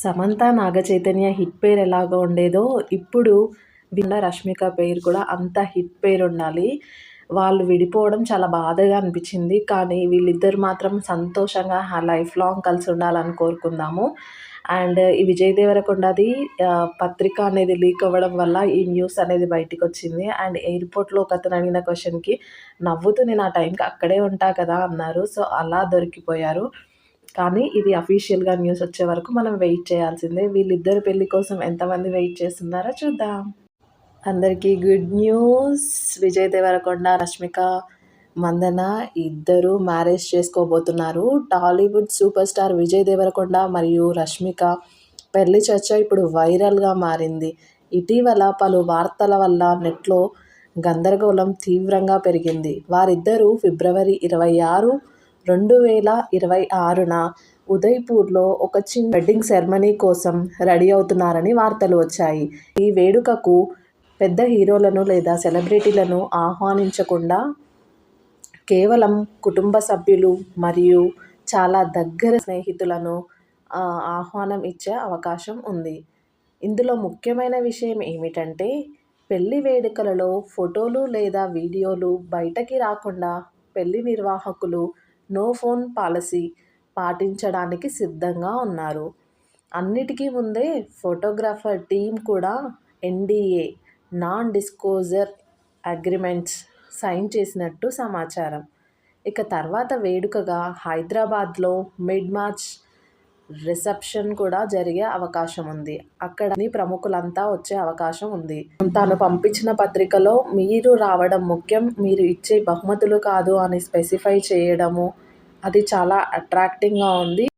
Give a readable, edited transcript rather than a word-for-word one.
Samantha Naga Chaitanya hit పేరు ఎలాగో ఉండేదో ఇప్పుడు రష్మిక పేరు కూడా అంత హిట్ పేరు ఉండాలి. వాళ్ళు విడిపోవడం చాలా బాధగా అనిపించింది. కానీ వీళ్ళిద్దరు మాత్రం సంతోషంగా లైఫ్ లాంగ్ కలిసి ఉండాలని కోరుకుందాము. అండ్ ఈ విజయ్ దేవరకొండది పత్రిక అనేది లీక్ అవ్వడం వల్ల ఈ న్యూస్ అనేది బయటికొచ్చింది. అండ్ ఎయిర్‌పోర్ట్‌లో ఒకతను అడిగిన క్వెషన్‌కి నవ్వుతూ నేను ఆ టైంకి అక్కడే ఉంటా కదా అన్నారు. సో, అలా దొరికిపోయారు. కానీ ఇది అఫీషియల్‌గా న్యూస్ వచ్చే వరకు మనం వెయిట్ చేయాల్సిందే. వీళ్ళిద్దరి పెళ్లి కోసం ఎంతమంది వెయిట్ చేస్తున్నారో చూద్దాం. అందరికీ గుడ్ న్యూస్. విజయ్ దేవరకొండ, రష్మిక మందన ఇద్దరు మ్యారేజ్ చేసుకోబోతున్నారు. టాలీవుడ్ సూపర్ స్టార్ విజయ్ దేవరకొండ మరియు రష్మిక పెళ్లి చర్చ ఇప్పుడు వైరల్‌గా మారింది. ఇటీవల పలు వార్తల వల్ల నెట్‌లో గందరగోళం తీవ్రంగా పెరిగింది. వారిద్దరూ ఫిబ్రవరి 26, 2026న ఉదయ్‌పూర్‌లో ఒక చిన్న వెడ్డింగ్ సెరమనీ కోసం రెడీ అవుతున్నారని వార్తలు వచ్చాయి. ఈ వేడుకకు పెద్ద హీరోలను లేదా సెలబ్రిటీలను ఆహ్వానించకుండా కేవలం కుటుంబ సభ్యులు మరియు చాలా దగ్గర స్నేహితులను ఆహ్వానం ఇచ్చే అవకాశం ఉంది. ఇందులో ముఖ్యమైన విషయం ఏమిటంటే పెళ్లి వేడుకలలో ఫోటోలు లేదా వీడియోలు బయటకి రాకుండా పెళ్లి నిర్వాహకులు నో ఫోన్ పాలసీ పాటించడానికి సిద్ధంగా ఉన్నారు. అన్నిటికీ ముందే ఫోటోగ్రాఫర్ టీమ్ కూడా NDA non disclosure agreements sign చేసినట్టు సమాచారం. ఇక తర్వాత వేడుకగా హైదరాబాద్లో మిడ్ మార్చ్ రిసెప్షన్ కూడా జరిగే అవకాశం ఉంది. అక్కడి ప్రముఖులంతా వచ్చే అవకాశం ఉంది. తాను పంపించిన పత్రికలో మీరు రావడం ముఖ్యం, మీరు ఇచ్చే బహుమతులు కాదు అని స్పెసిఫై చేయడము అది చాలా అట్రాక్టింగ్‌గా ఉంది.